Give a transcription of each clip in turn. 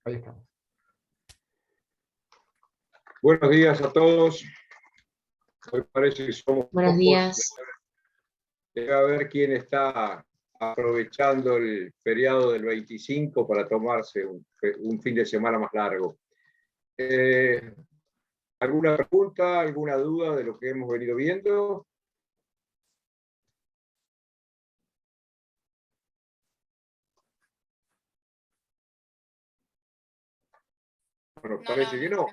Ahí estamos. Buenos días a todos. Hoy parece que somos Buenos pocos. días. Debe haber quien está aprovechando el feriado del 25 para tomarse un fin de semana más largo. ¿Alguna pregunta, alguna duda de lo que hemos venido viendo? Bueno, parece que no.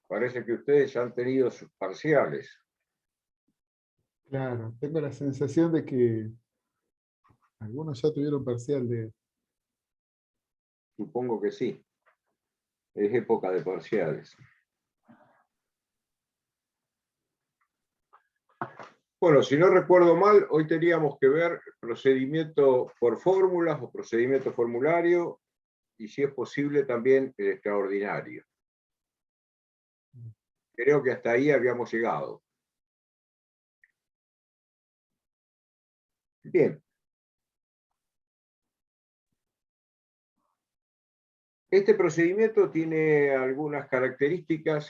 Parece que ustedes ya han tenido sus parciales. Claro, tengo la sensación de que algunos ya tuvieron parcial de... Supongo que sí. Es época de parciales. Bueno, si no recuerdo mal, hoy teníamos que ver procedimiento por fórmulas o procedimiento formulario y, si es posible, también el extraordinario. Creo que hasta ahí habíamos llegado. Bien. Este procedimiento tiene algunas características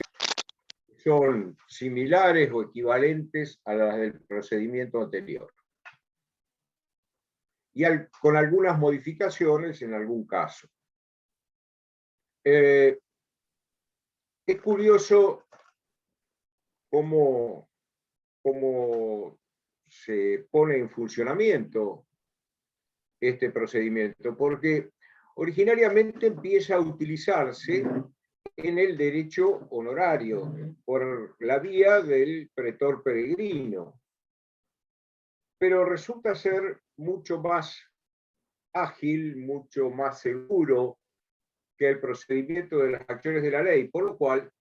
que son similares o equivalentes a las del procedimiento anterior. Y con algunas modificaciones en algún caso. Es curioso cómo se pone en funcionamiento este procedimiento, porque originariamente empieza a utilizarse en el derecho honorario, por la vía del pretor peregrino. Pero resulta ser mucho más ágil, mucho más seguro que el procedimiento de las acciones de la ley, por lo cual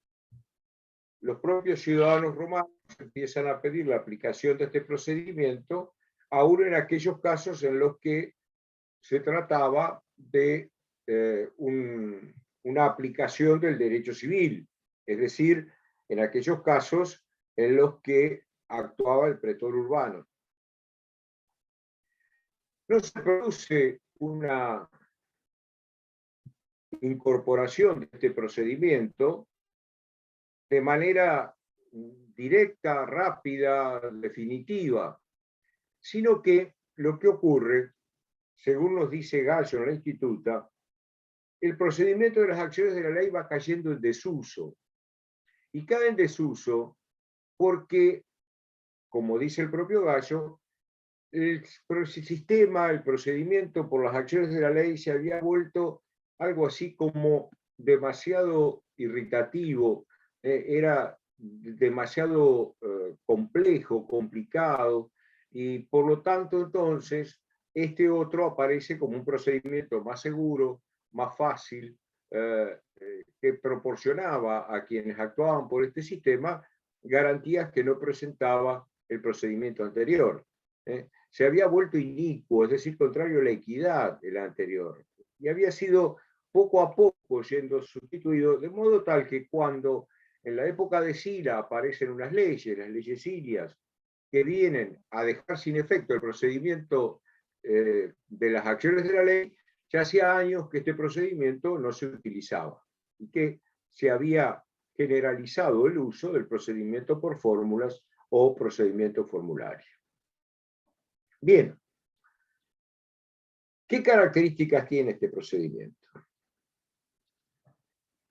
los propios ciudadanos romanos empiezan a pedir la aplicación de este procedimiento, aún en aquellos casos en los que se trataba de una aplicación del derecho civil, es decir, en aquellos casos en los que actuaba el pretor urbano. No se produce una incorporación de este procedimiento de manera directa, rápida, definitiva, sino que lo que ocurre, según nos dice Gallo en la Instituta, el procedimiento de las acciones de la ley va cayendo en desuso. Y cae en desuso porque, como dice el propio Gallo, el sistema, el procedimiento por las acciones de la ley se había vuelto algo así como demasiado irritativo, era demasiado complejo, complicado, y por lo tanto entonces este otro aparece como un procedimiento más seguro, más fácil, que proporcionaba a quienes actuaban por este sistema garantías que no presentaba el procedimiento anterior. Se había vuelto inicuo, es decir, contrario a la equidad del anterior, y había sido poco a poco yendo sustituido, de modo tal que cuando en la época de Sila aparecen unas leyes, las leyes silias, que vienen a dejar sin efecto el procedimiento de las acciones de la ley, ya hacía años que este procedimiento no se utilizaba y que se había generalizado el uso del procedimiento por fórmulas o procedimiento formulario. Bien, ¿qué características tiene este procedimiento?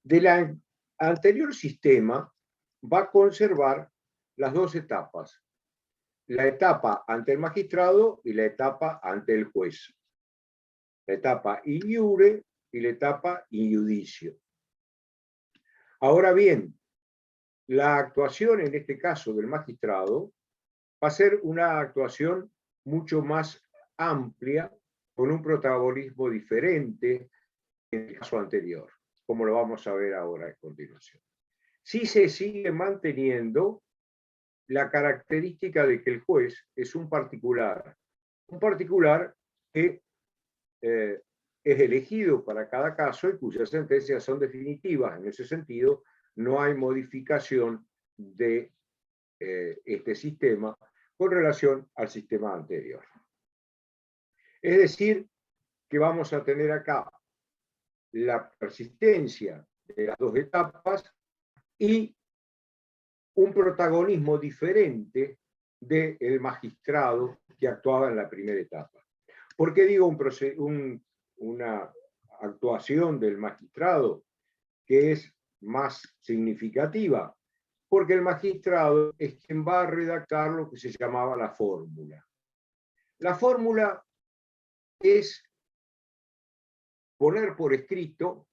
Del anterior sistema va a conservar las dos etapas, la etapa ante el magistrado y la etapa ante el juez, la etapa in iure y la etapa in iudicio. Ahora bien, la actuación en este caso del magistrado va a ser una actuación mucho más amplia, con un protagonismo diferente en el caso anterior, como lo vamos a ver ahora a continuación. Sí se sigue manteniendo la característica de que el juez es un particular que es elegido para cada caso y cuyas sentencias son definitivas. En ese sentido, no hay modificación de este sistema con relación al sistema anterior. Es decir, que vamos a tener acá la persistencia de las dos etapas y un protagonismo diferente del magistrado que actuaba en la primera etapa. ¿Por qué digo una actuación del magistrado que es más significativa? Porque el magistrado es quien va a redactar lo que se llamaba la fórmula. La fórmula es poner por escrito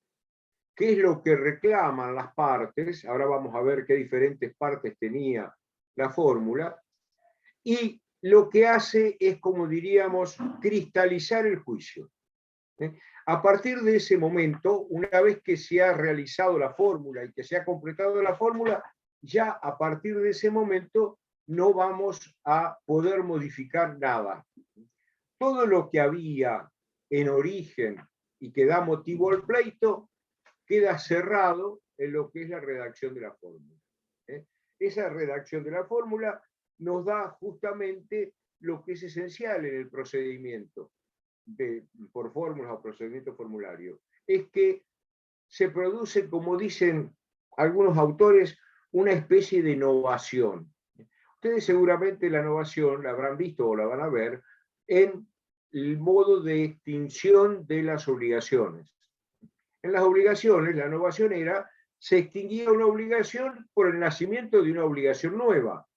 qué es lo que reclaman las partes. Ahora vamos a ver qué diferentes partes tenía la fórmula. Y lo que hace es, como diríamos, cristalizar el juicio. A partir de ese momento, una vez que se ha realizado la fórmula y que se ha completado la fórmula, ya a partir de ese momento no vamos a poder modificar nada. Todo lo que había en origen y que da motivo al pleito queda cerrado en lo que es la redacción de la fórmula. Esa redacción de la fórmula nos da justamente lo que es esencial en el procedimiento por fórmulas o procedimiento formulario. Es que se produce, como dicen algunos autores, una especie de novación. Ustedes seguramente la novación la habrán visto o la van a ver en el modo de extinción de las obligaciones. En las obligaciones, la novación era, se extinguía una obligación por el nacimiento de una obligación nueva,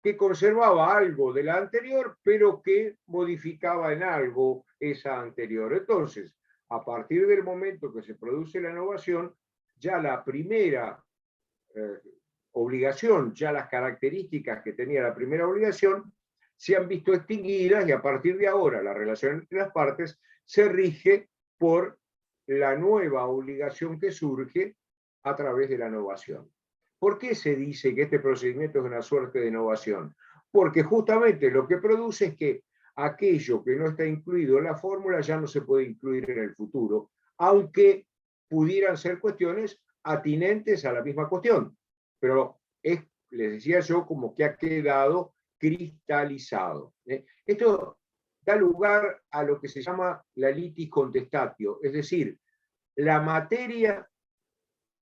que conservaba algo de la anterior, pero que modificaba en algo esa anterior. Entonces, a partir del momento que se produce la novación, ya la primera obligación, ya las características que tenía la primera obligación, se han visto extinguidas y a partir de ahora la relación entre las partes se rige por la nueva obligación que surge a través de la novación. ¿Por qué se dice que este procedimiento es una suerte de novación? Porque justamente lo que produce es que aquello que no está incluido en la fórmula ya no se puede incluir en el futuro, aunque pudieran ser cuestiones atinentes a la misma cuestión. Pero es, les decía yo, como que ha quedado cristalizado. Esto da lugar a lo que se llama la litis contestatio, es decir, la materia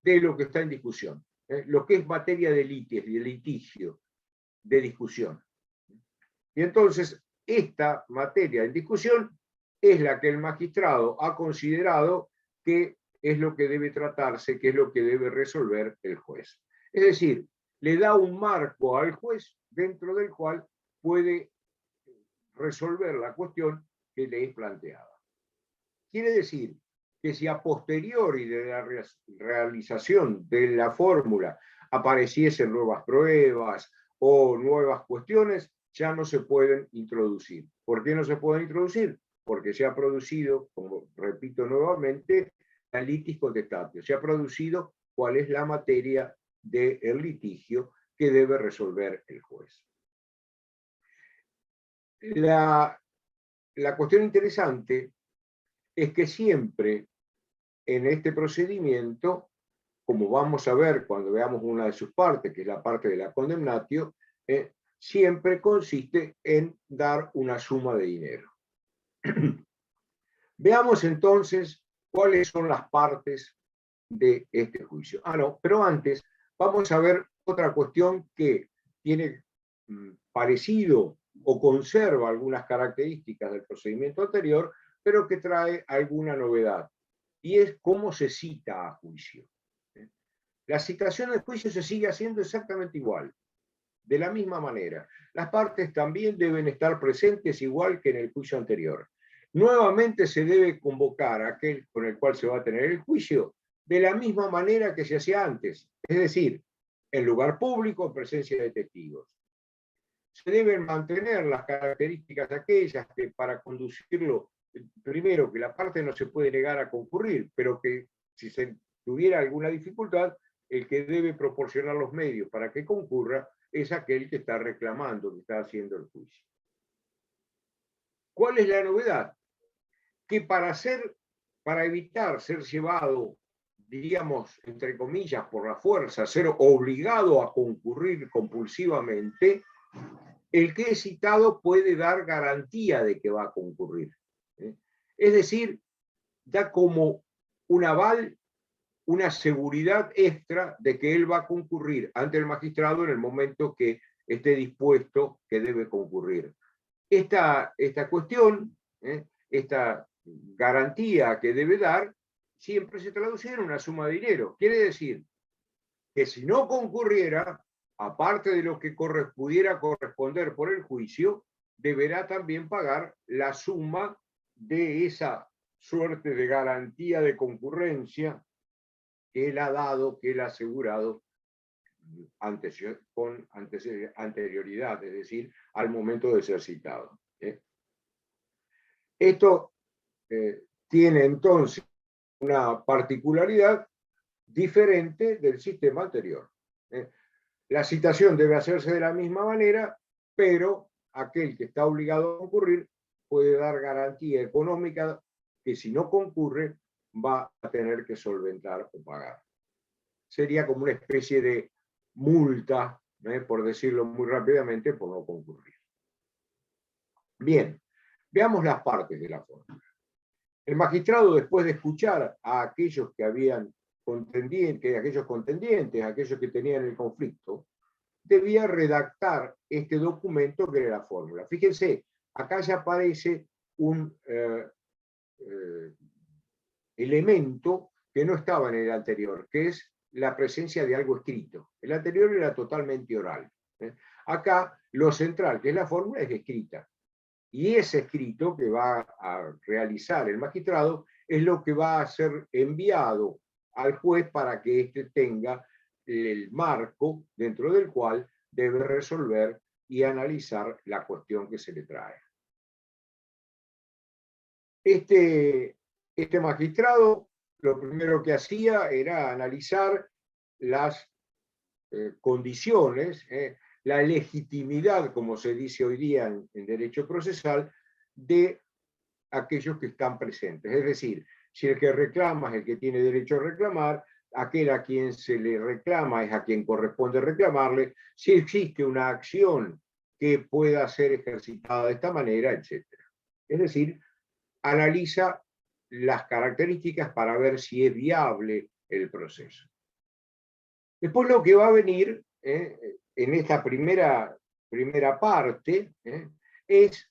de lo que está en discusión, lo que es materia de litigio, de discusión. Y entonces, esta materia en discusión es la que el magistrado ha considerado que es lo que debe tratarse, que es lo que debe resolver el juez. Es decir, le da un marco al juez dentro del cual puede resolver la cuestión que le es planteada. Quiere decir que si a posteriori de la realización de la fórmula apareciesen nuevas pruebas o nuevas cuestiones, ya no se pueden introducir. ¿Por qué no se pueden introducir? Porque se ha producido, como repito nuevamente, la litis contestatio. Se ha producido cuál es la materia del litigio que debe resolver el juez. La cuestión interesante es que siempre en este procedimiento, como vamos a ver cuando veamos una de sus partes, que es la parte de la condemnatio, siempre consiste en dar una suma de dinero. Veamos entonces cuáles son las partes de este juicio. No, pero antes vamos a ver otra cuestión que tiene parecido o conserva algunas características del procedimiento anterior, pero que trae alguna novedad, y es cómo se cita a juicio. La citación del juicio se sigue haciendo exactamente igual, de la misma manera. Las partes también deben estar presentes igual que en el juicio anterior. Nuevamente se debe convocar a aquel con el cual se va a tener el juicio de la misma manera que se hacía antes, es decir, en lugar público, en presencia de testigos. Se deben mantener las características aquellas que para conducirlo, primero, que la parte no se puede negar a concurrir, pero que si se tuviera alguna dificultad, el que debe proporcionar los medios para que concurra es aquel que está reclamando, que está haciendo el juicio. ¿Cuál es la novedad? Que para evitar ser llevado diríamos, entre comillas, por la fuerza, ser obligado a concurrir compulsivamente, el que es citado puede dar garantía de que va a concurrir. Es decir, da como un aval, una seguridad extra de que él va a concurrir ante el magistrado en el momento que esté dispuesto que debe concurrir. Esta cuestión, esta garantía que debe dar, siempre se traduce en una suma de dinero. Quiere decir que si no concurriera, aparte de lo que pudiera corresponder por el juicio, deberá también pagar la suma de esa suerte de garantía de concurrencia que él ha dado, que él ha asegurado con anterioridad, es decir, al momento de ser citado. Esto tiene entonces una particularidad diferente del sistema anterior. La citación debe hacerse de la misma manera, pero aquel que está obligado a concurrir puede dar garantía económica que si no concurre va a tener que solventar o pagar. Sería como una especie de multa, por decirlo muy rápidamente, por no concurrir. Bien, veamos las partes de la fórmula. El magistrado, después de escuchar a aquellos que habían aquellos contendientes, aquellos que tenían el conflicto, debía redactar este documento que era la fórmula. Fíjense, acá ya aparece un elemento que no estaba en el anterior, que es la presencia de algo escrito. El anterior era totalmente oral. Acá lo central, que es la fórmula, es escrita. Y ese escrito que va a realizar el magistrado es lo que va a ser enviado al juez para que éste tenga el marco dentro del cual debe resolver y analizar la cuestión que se le trae. Este magistrado lo primero que hacía era analizar las condiciones, la legitimidad, como se dice hoy día en derecho procesal, de aquellos que están presentes. Es decir, si el que reclama es el que tiene derecho a reclamar, aquel a quien se le reclama es a quien corresponde reclamarle, si existe una acción que pueda ser ejercitada de esta manera, etc. Es decir, analiza las características para ver si es viable el proceso. Después lo que va a venir en esta primera parte es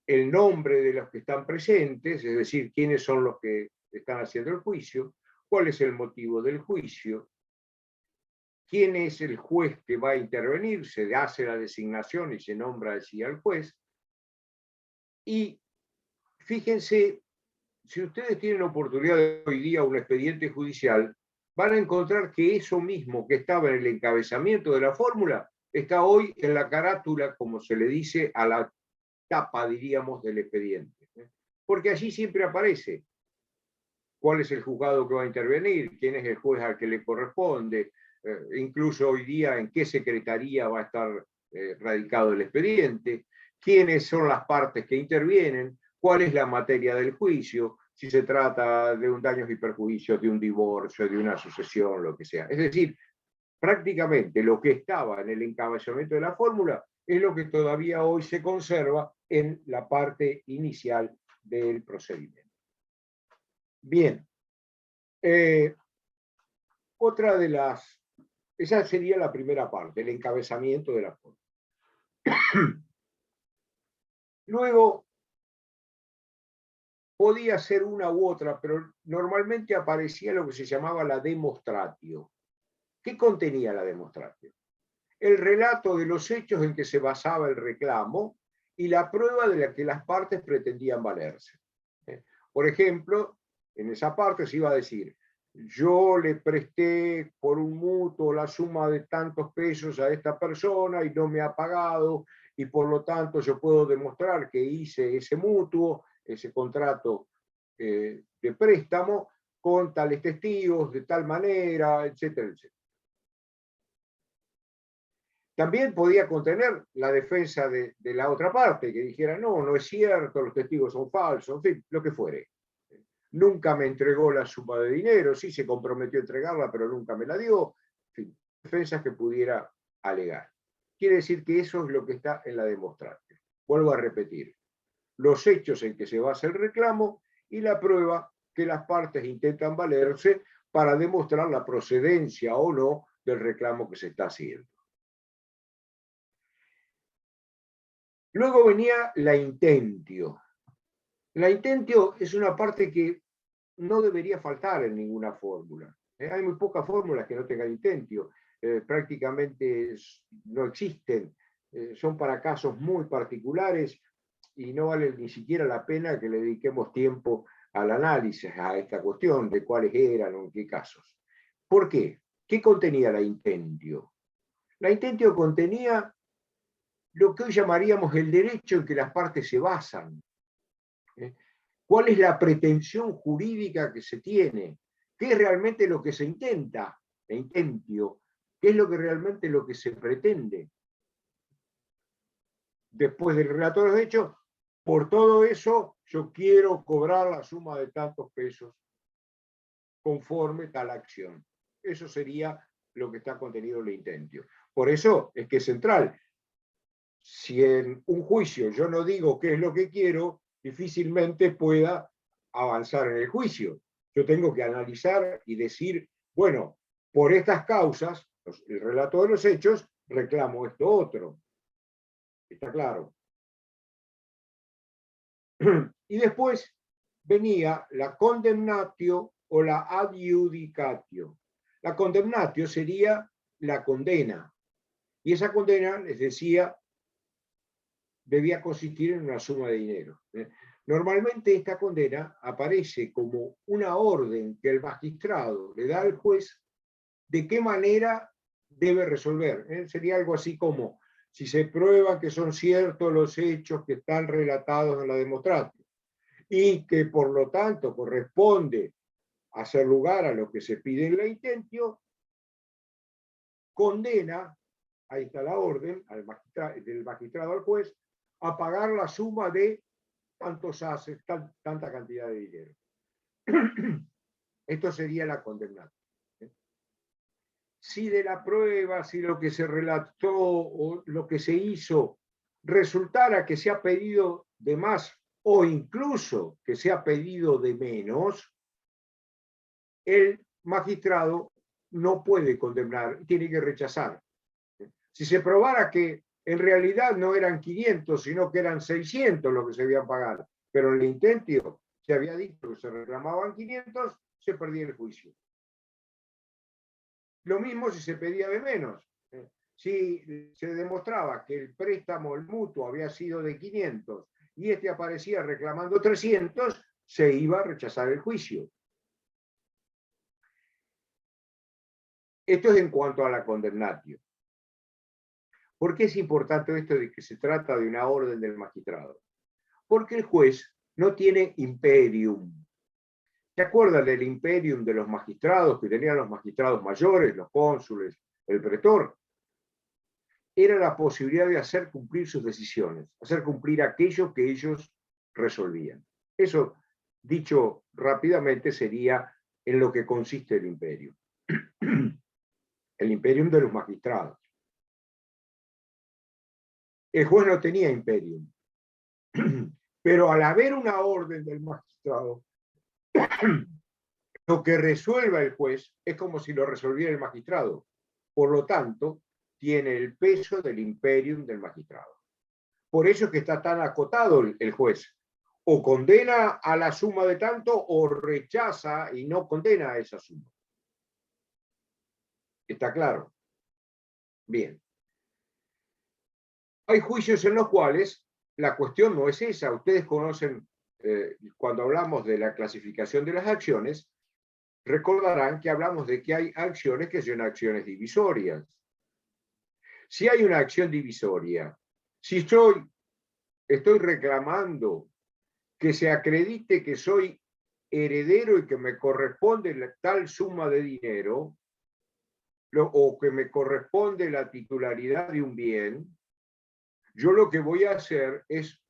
el nombre de los que están presentes, es decir, quiénes son los que están haciendo el juicio, cuál es el motivo del juicio, quién es el juez que va a intervenir, se hace la designación y se nombra así al juez. Y fíjense, si ustedes tienen oportunidad de hoy día un expediente judicial, van a encontrar que eso mismo que estaba en el encabezamiento de la fórmula está hoy en la carátula, como se le dice, a la tapa, diríamos, del expediente. Porque allí siempre aparece cuál es el juzgado que va a intervenir, quién es el juez al que le corresponde, incluso hoy día en qué secretaría va a estar radicado el expediente, quiénes son las partes que intervienen, cuál es la materia del juicio, si se trata de un daños y perjuicios, de un divorcio, de una sucesión, lo que sea. Es decir, prácticamente lo que estaba en el encabezamiento de la fórmula es lo que todavía hoy se conserva en la parte inicial del procedimiento. Bien. Otra de las... Esa sería la primera parte, el encabezamiento de la fórmula. Luego, podía ser una u otra, pero normalmente aparecía lo que se llamaba la demonstratio. ¿Qué contenía la demonstratio? El relato de los hechos en que se basaba el reclamo y la prueba de la que las partes pretendían valerse. Por ejemplo, en esa parte se iba a decir, yo le presté por un mutuo la suma de tantos pesos a esta persona y no me ha pagado, y por lo tanto yo puedo demostrar que hice ese mutuo, ese contrato de préstamo, con tales testigos, de tal manera, etcétera, etcétera. También podía contener la defensa de la otra parte, que dijera, no, no es cierto, los testigos son falsos, en fin, lo que fuere. nunca me entregó la suma de dinero, sí se comprometió a entregarla, pero nunca me la dio. En fin, defensas que pudiera alegar. Quiere decir que eso es lo que está en la demostración. Vuelvo a repetir, los hechos en que se basa el reclamo y la prueba que las partes intentan valerse para demostrar la procedencia o no del reclamo que se está haciendo. Luego venía la intentio. La intentio es una parte que no debería faltar en ninguna fórmula. Hay muy pocas fórmulas que no tengan intentio. Prácticamente no existen. Son para casos muy particulares y no vale ni siquiera la pena que le dediquemos tiempo al análisis a esta cuestión de cuáles eran o en qué casos. ¿Por qué? ¿Qué contenía la intentio? La intentio contenía lo que hoy llamaríamos el derecho en que las partes se basan. ¿Cuál es la pretensión jurídica que se tiene? ¿Qué es realmente lo que se intenta? La intentio. ¿Qué es lo que realmente lo que se pretende? Después del relato de los hechos, por todo eso yo quiero cobrar la suma de tantos pesos conforme tal acción. Eso sería lo que está contenido en el intentio. Por eso es que es central. Si en un juicio yo no digo qué es lo que quiero, difícilmente pueda avanzar en el juicio. Yo tengo que analizar y decir, bueno, por estas causas, el relato de los hechos, reclamo esto otro. ¿Está claro? Y después venía la condemnatio o la adjudicatio. La condemnatio sería la condena. Y esa condena, les decía, debía consistir en una suma de dinero. Normalmente esta condena aparece como una orden que el magistrado le da al juez de qué manera debe resolver. Sería algo así como, si se prueba que son ciertos los hechos que están relatados en la demostración y que por lo tanto corresponde hacer lugar a lo que se pide en la intentio, condena, ahí está la orden del magistrado al juez, a pagar la suma de tantos haces, tanta cantidad de dinero. Esto sería la condenación. Si de la prueba, si lo que se relató o lo que se hizo resultara que se ha pedido de más o incluso que se ha pedido de menos, el magistrado no puede condenar, tiene que rechazar. Si se probara que en realidad no eran 500, sino que eran 600 lo que se habían pagado, pero en el intentio se había dicho que se reclamaban 500, se perdía el juicio. Lo mismo si se pedía de menos. Si se demostraba que el préstamo, el mutuo, había sido de 500 y este aparecía reclamando 300, se iba a rechazar el juicio. Esto es en cuanto a la condemnatio. ¿Por qué es importante esto de que se trata de una orden del magistrado? Porque el juez no tiene imperium. ¿Se acuerdan del imperium de los magistrados que tenían los magistrados mayores, los cónsules, el pretor? Era la posibilidad de hacer cumplir sus decisiones, hacer cumplir aquello que ellos resolvían. Eso, dicho rápidamente, sería en lo que consiste el imperium. El imperium de los magistrados. El juez no tenía imperium, pero al haber una orden del magistrado, lo que resuelva el juez es como si lo resolviera el magistrado. Por lo tanto, tiene el peso del imperium del magistrado. Por eso es que está tan acotado el juez. O condena a la suma de tanto o rechaza y no condena a esa suma. ¿Está claro? Bien. Hay juicios en los cuales la cuestión no es esa. Ustedes conocen, cuando hablamos de la clasificación de las acciones, recordarán que hablamos de que hay acciones que son acciones divisorias. Si hay una acción divisoria, si estoy reclamando que se acredite que soy heredero y que me corresponde tal suma de dinero, o que me corresponde la titularidad de un bien, yo lo que voy a hacer es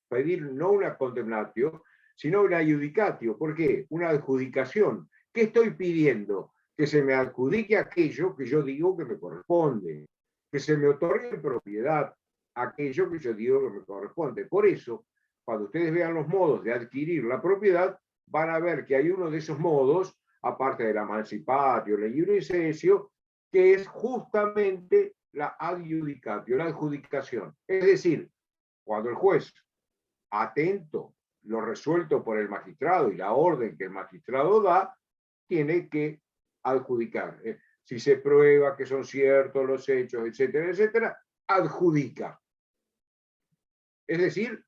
pedir no una condemnatio, sino una adjudicatio. ¿Por qué? Una adjudicación. ¿Qué estoy pidiendo? Que se me adjudique aquello que yo digo que me corresponde, que se me otorgue en propiedad aquello que yo digo que me corresponde. Por eso, cuando ustedes vean los modos de adquirir la propiedad, van a ver que hay uno de esos modos, aparte de la emancipatio, la iure cessio, que es justamente la adjudicatio, la adjudicación. Es decir, cuando el juez, atento lo resuelto por el magistrado y la orden que el magistrado da, tiene que adjudicar. Si se prueba que son ciertos los hechos, etcétera, etcétera, adjudica. Es decir,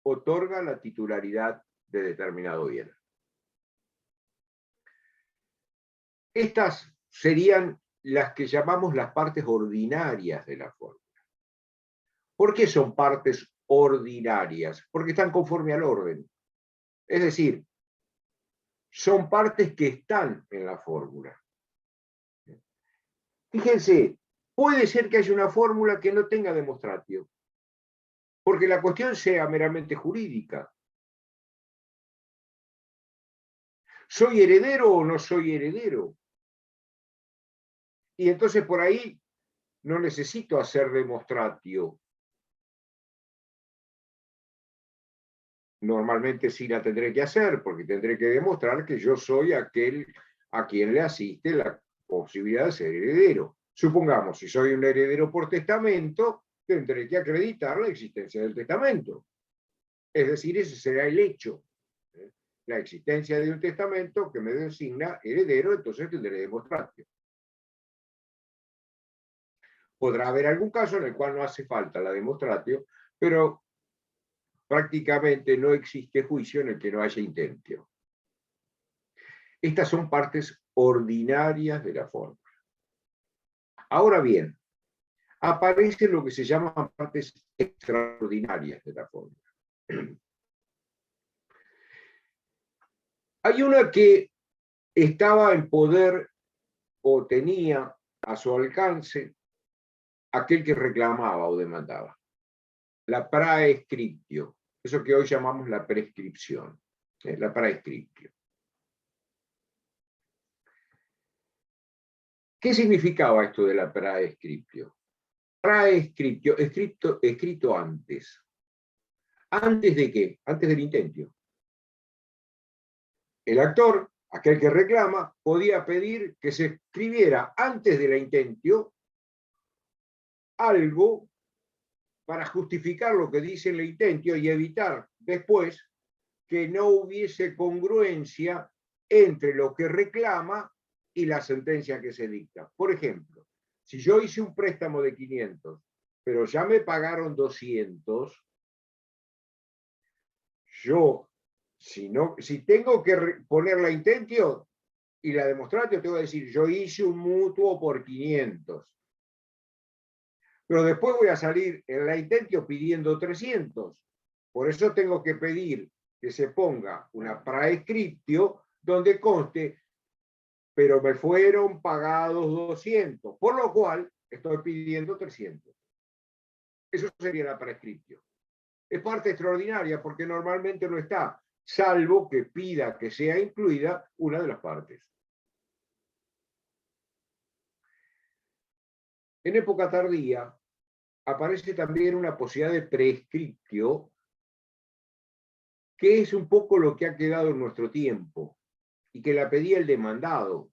otorga la titularidad de determinado bien. Estas serían las que llamamos las partes ordinarias de la fórmula. ¿Por qué son partes ordinarias? Porque están conforme al orden. Es decir, son partes que están en la fórmula. Fíjense, puede ser que haya una fórmula que no tenga demonstratio, porque la cuestión sea meramente jurídica. ¿Soy heredero o no soy heredero? Y entonces por ahí no necesito hacer demonstratio. Normalmente sí la tendré que hacer, porque tendré que demostrar que yo soy aquel a quien le asiste la posibilidad de ser heredero. Supongamos, si soy un heredero por testamento, tendré que acreditar la existencia del testamento. Es decir, ese será el hecho. La existencia de un testamento que me designa heredero, entonces tendré demonstratio. Podrá haber algún caso en el cual no hace falta la demonstratio, pero prácticamente no existe juicio en el que no haya intentio. Estas son partes ordinarias de la fórmula. Ahora bien, aparecen lo que se llaman partes extraordinarias de la fórmula. Hay una que estaba en poder o tenía a su alcance aquel que reclamaba o demandaba. La praescriptio, eso que hoy llamamos la prescripción, la praescriptio. ¿Qué significaba esto de la praescriptio? Praescriptio, escrito antes. ¿Antes de qué? Antes del intentio. El actor, aquel que reclama, podía pedir que se escribiera antes de la intentio algo para justificar lo que dice el intentio y evitar después que no hubiese congruencia entre lo que reclama y la sentencia que se dicta. Por ejemplo, si yo hice un préstamo de 500, pero ya me pagaron 200, yo, si tengo que poner la intentio y la demonstratio, tengo que decir, yo hice un mutuo por 500. Pero después voy a salir en la intentio pidiendo 300. Por eso tengo que pedir que se ponga una praescriptio donde conste, pero me fueron pagados 200, por lo cual estoy pidiendo 300. Eso sería la praescriptio. Es parte extraordinaria porque normalmente no está, salvo que pida que sea incluida una de las partes. En época tardía aparece también una posibilidad de prescriptio, que es un poco lo que ha quedado en nuestro tiempo, y que la pedía el demandado.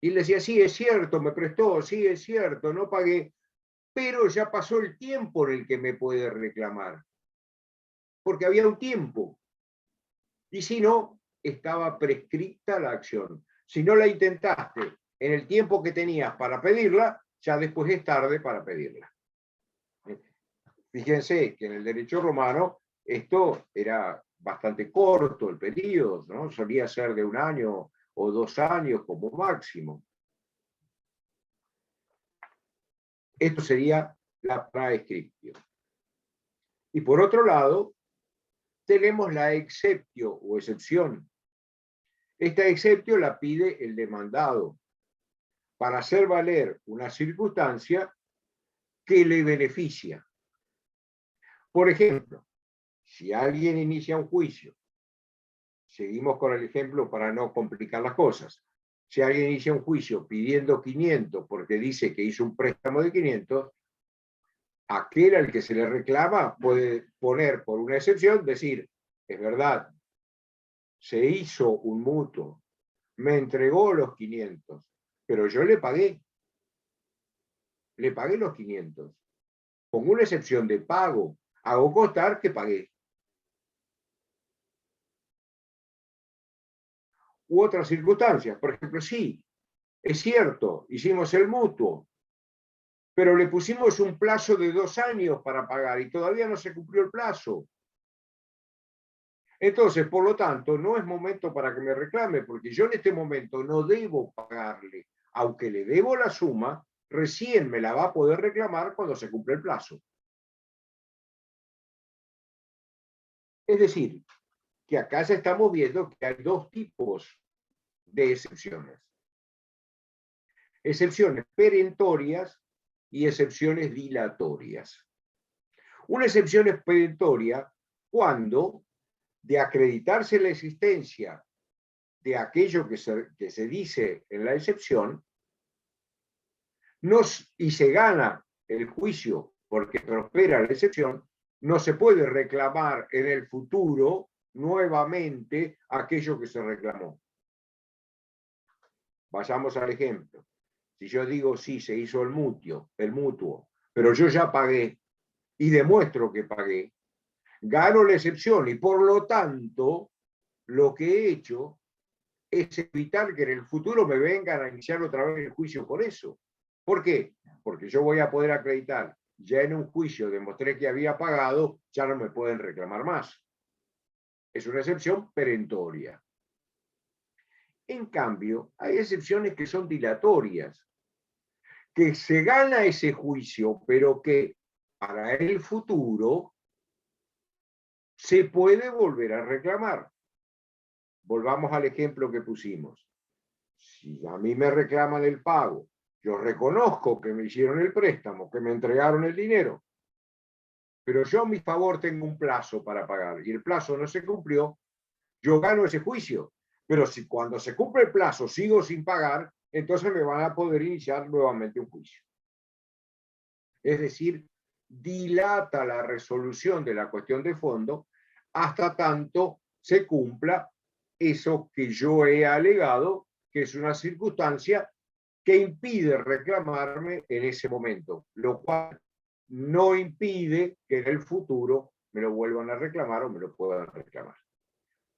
Y él decía, sí, es cierto, me prestó, sí, es cierto, no pagué, pero ya pasó el tiempo en el que me puede reclamar. Porque había un tiempo. Y si no, estaba prescripta la acción. Si no la intentaste en el tiempo que tenías para pedirla, ya después es tarde para pedirla. Fíjense que en el derecho romano esto era bastante corto el periodo, ¿no? Solía ser de 1 año o 2 años como máximo. Esto sería la praescriptio. Y por otro lado, tenemos la exceptio o excepción. Esta exceptio la pide el demandado para hacer valer una circunstancia que le beneficia. Por ejemplo, Si alguien inicia un juicio, seguimos con el ejemplo para no complicar las cosas. Si alguien inicia un juicio pidiendo 500 porque dice que hizo un préstamo de 500, aquel al que se le reclama puede poner por una excepción, decir, es verdad, se hizo un mutuo, me entregó los 500, pero yo le pagué los 500. Pongo una excepción de pago, hago constar que pagué. U otras circunstancias, por ejemplo, sí, es cierto, hicimos el mutuo, pero le pusimos un plazo de 2 años para pagar y todavía no se cumplió el plazo. Entonces, por lo tanto, no es momento para que me reclame, porque yo en este momento no debo pagarle. Aunque le debo la suma, recién me la va a poder reclamar cuando se cumple el plazo. Es decir, que acá ya estamos viendo que hay dos tipos de excepciones. Excepciones perentorias y excepciones dilatorias. Una excepción es perentoria cuando, de acreditarse la existencia de aquello que se dice en la excepción, y se gana el juicio porque prospera la excepción, no se puede reclamar en el futuro nuevamente aquello que se reclamó. Vayamos al ejemplo. Si yo digo, sí, se hizo el mutuo, pero yo ya pagué y demuestro que pagué, gano la excepción y por lo tanto lo que he hecho es evitar que en el futuro me vengan a iniciar otra vez el juicio por eso. ¿Por qué? Porque yo voy a poder acreditar, ya en un juicio demostré que había pagado, ya no me pueden reclamar más. Es una excepción perentoria. En cambio, hay excepciones que son dilatorias, que se gana ese juicio, pero que para el futuro se puede volver a reclamar. Volvamos al ejemplo que pusimos. Si a mí me reclaman el pago, yo reconozco que me hicieron el préstamo, que me entregaron el dinero, pero yo a mi favor tengo un plazo para pagar y el plazo no se cumplió, yo gano ese juicio. Pero si cuando se cumple el plazo sigo sin pagar, entonces me van a poder iniciar nuevamente un juicio. Es decir, dilata la resolución de la cuestión de fondo hasta tanto se cumpla eso que yo he alegado, que es una circunstancia que impide reclamarme en ese momento, lo cual no impide que en el futuro me lo vuelvan a reclamar o me lo puedan reclamar.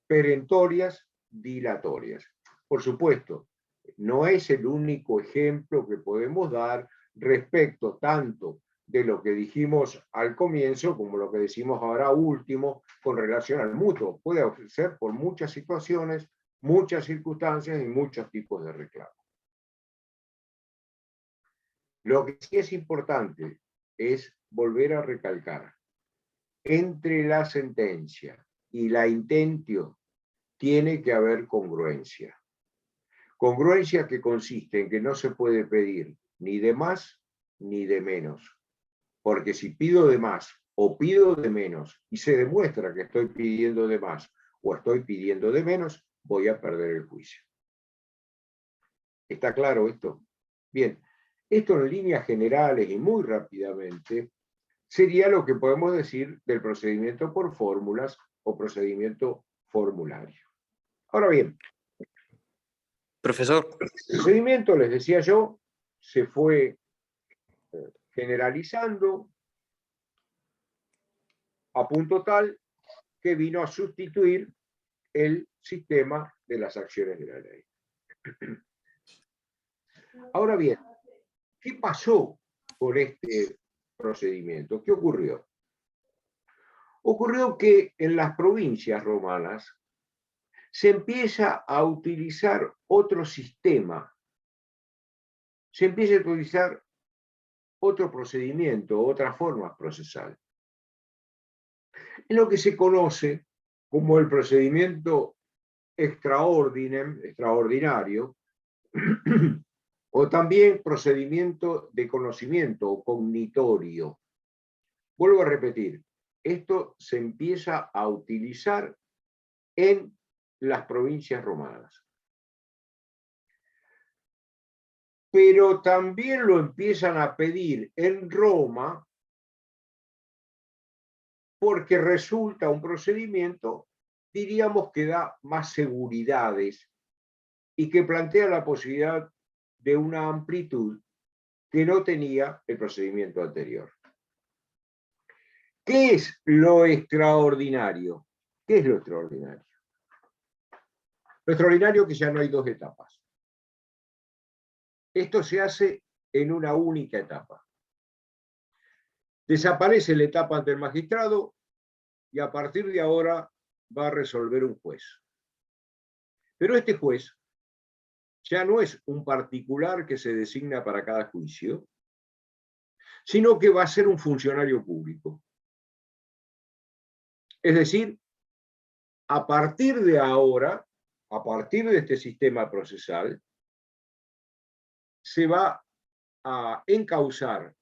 Perentorias, dilatorias. Por supuesto, no es el único ejemplo que podemos dar respecto tanto de lo que dijimos al comienzo como lo que decimos ahora último con relación al mutuo. Puede ser por muchas situaciones, muchas circunstancias y muchos tipos de reclamos. Lo que sí es importante es volver a recalcar, entre la sentencia y la intentio tiene que haber congruencia. Congruencia que consiste en que no se puede pedir ni de más ni de menos. Porque si pido de más o pido de menos y se demuestra que estoy pidiendo de más o estoy pidiendo de menos, voy a perder el juicio. ¿Está claro esto? Bien, esto en líneas generales y muy rápidamente sería lo que podemos decir del procedimiento por fórmulas o procedimiento formulario. Ahora bien, profesor, el procedimiento, les decía yo, se fue generalizando a punto tal que vino a sustituir el sistema de las acciones de la ley. Ahora bien, ¿qué pasó con este procedimiento? ¿Qué ocurrió? Ocurrió que en las provincias romanas se empieza a utilizar otro sistema, se empieza a utilizar otro procedimiento, otra forma procesal. En lo que se conoce como el procedimiento extraordinario, o también procedimiento de conocimiento o cognitorio. Vuelvo a repetir, esto se empieza a utilizar en las provincias romanas. Pero también lo empiezan a pedir en Roma porque resulta un procedimiento, diríamos, que da más seguridades y que plantea la posibilidad de una amplitud que no tenía el procedimiento anterior. ¿Qué es lo extraordinario? ¿Qué es lo extraordinario? Lo extraordinario es que ya no hay dos etapas. Esto se hace en una única etapa. Desaparece la etapa ante el magistrado y a partir de ahora va a resolver un juez. Pero este juez ya no es un particular que se designa para cada juicio, sino que va a ser un funcionario público. Es decir, a partir de ahora, a partir de este sistema procesal, se va a encauzar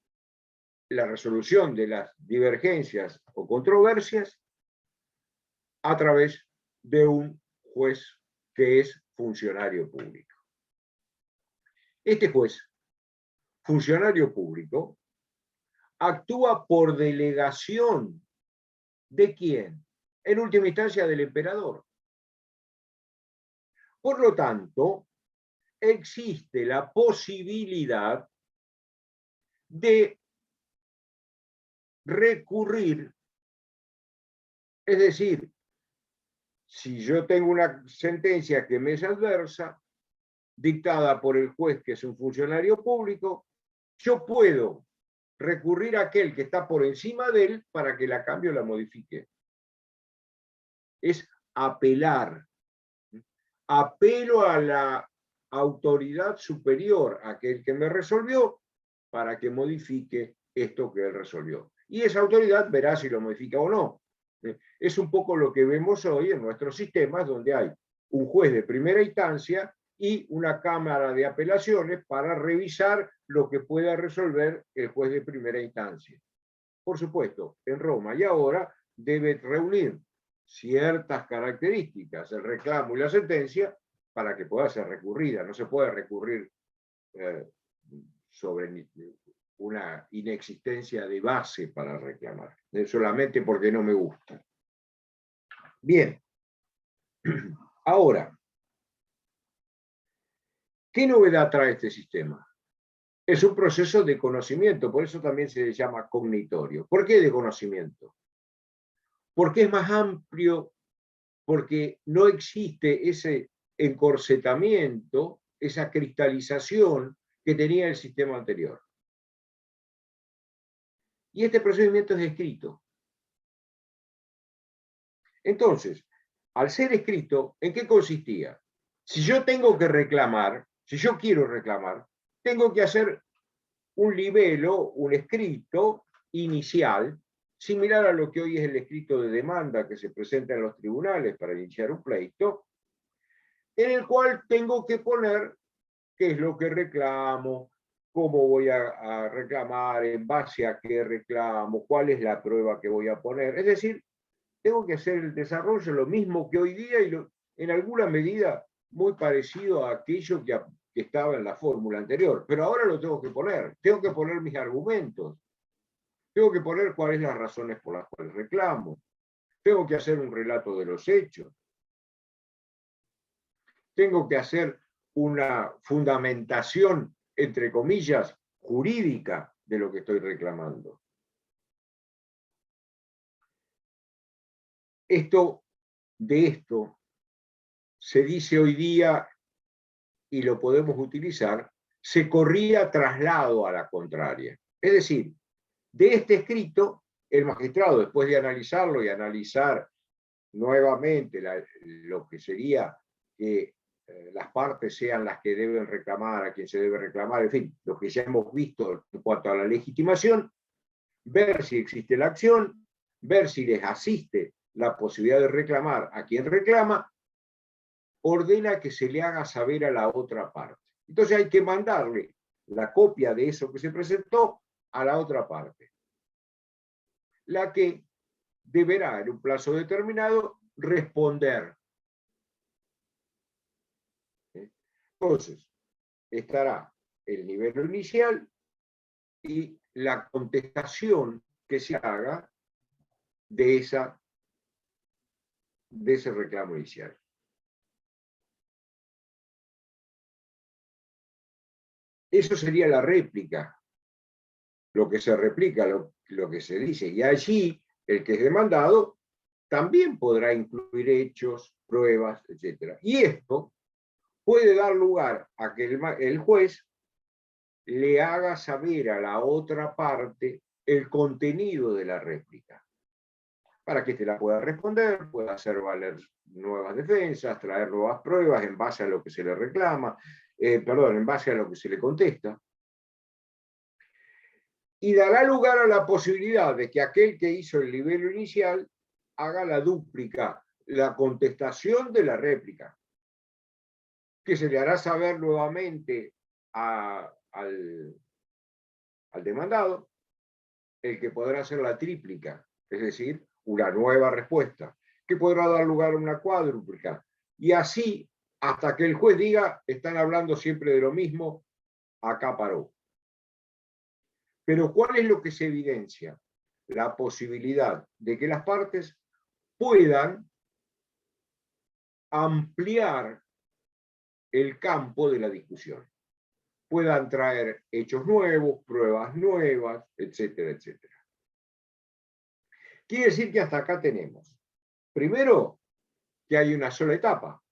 la resolución de las divergencias o controversias a través de un juez que es funcionario público. Este juez, funcionario público, actúa por delegación ¿de quién? En última instancia del emperador. Por lo tanto, existe la posibilidad de recurrir, es decir, si yo tengo una sentencia que me es adversa, dictada por el juez que es un funcionario público, yo puedo recurrir a aquel que está por encima de él para que la cambie o la modifique. Es apelar. Apelo a la autoridad superior, a aquel que me resolvió, para que modifique esto que él resolvió. Y esa autoridad verá si lo modifica o no. Es un poco lo que vemos hoy en nuestros sistemas, donde hay un juez de primera instancia y una cámara de apelaciones para revisar lo que pueda resolver el juez de primera instancia. Por supuesto, en Roma y ahora debe reunir ciertas características, el reclamo y la sentencia, para que pueda ser recurrida. No se puede recurrir sobre una inexistencia de base para reclamar, solamente porque no me gusta. Bien. Ahora, ¿qué novedad trae este sistema? Es un proceso de conocimiento, por eso también se le llama cognitorio. ¿Por qué de conocimiento? Porque es más amplio, porque no existe ese encorsetamiento, esa cristalización que tenía el sistema anterior. Y este procedimiento es escrito. Entonces, al ser escrito, ¿en qué consistía? Si yo tengo que reclamar, si yo quiero reclamar, tengo que hacer un libelo, un escrito inicial, similar a lo que hoy es el escrito de demanda que se presenta en los tribunales para iniciar un pleito, en el cual tengo que poner qué es lo que reclamo, cómo voy a reclamar, en base a qué reclamo, cuál es la prueba que voy a poner. Es decir, tengo que hacer el desarrollo lo mismo que hoy día y en alguna medida muy parecido a aquello que estaba en la fórmula anterior. Pero ahora lo tengo que poner mis argumentos, tengo que poner cuáles son las razones por las cuales reclamo, tengo que hacer un relato de los hechos, tengo que hacer una fundamentación, entre comillas, jurídica de lo que estoy reclamando. De esto se dice hoy día, y lo podemos utilizar, se corría traslado a la contraria. Es decir, de este escrito, el magistrado, después de analizarlo y analizar nuevamente lo que sería que las partes sean las que deben reclamar, a quien se debe reclamar, en fin, lo que ya hemos visto en cuanto a la legitimación, ver si existe la acción, ver si les asiste la posibilidad de reclamar a quien reclama, ordena que se le haga saber a la otra parte. Entonces hay que mandarle la copia de eso que se presentó a la otra parte, la que deberá en un plazo determinado responder. Entonces, estará el nivel inicial y la contestación que se haga de ese reclamo inicial. Eso sería la réplica, lo que se replica, lo que se dice. Y allí, el que es demandado también podrá incluir hechos, pruebas, etc. Y esto puede dar lugar a que el juez le haga saber a la otra parte el contenido de la réplica, para que éste la pueda responder, pueda hacer valer nuevas defensas, traer nuevas pruebas en base a lo que se le reclama, en base a lo que se le contesta. Y dará lugar a la posibilidad de que aquel que hizo el nivel inicial haga la dúplica, la contestación de la réplica, que se le hará saber nuevamente al demandado, el que podrá hacer la tríplica, es decir, una nueva respuesta, que podrá dar lugar a una cuádruplica. Y así, hasta que el juez diga, están hablando siempre de lo mismo, acá paró. Pero ¿cuál es lo que se evidencia? La posibilidad de que las partes puedan ampliar el campo de la discusión. Puedan traer hechos nuevos, pruebas nuevas, etcétera, etcétera. Quiere decir que hasta acá tenemos, primero, que hay una sola etapa,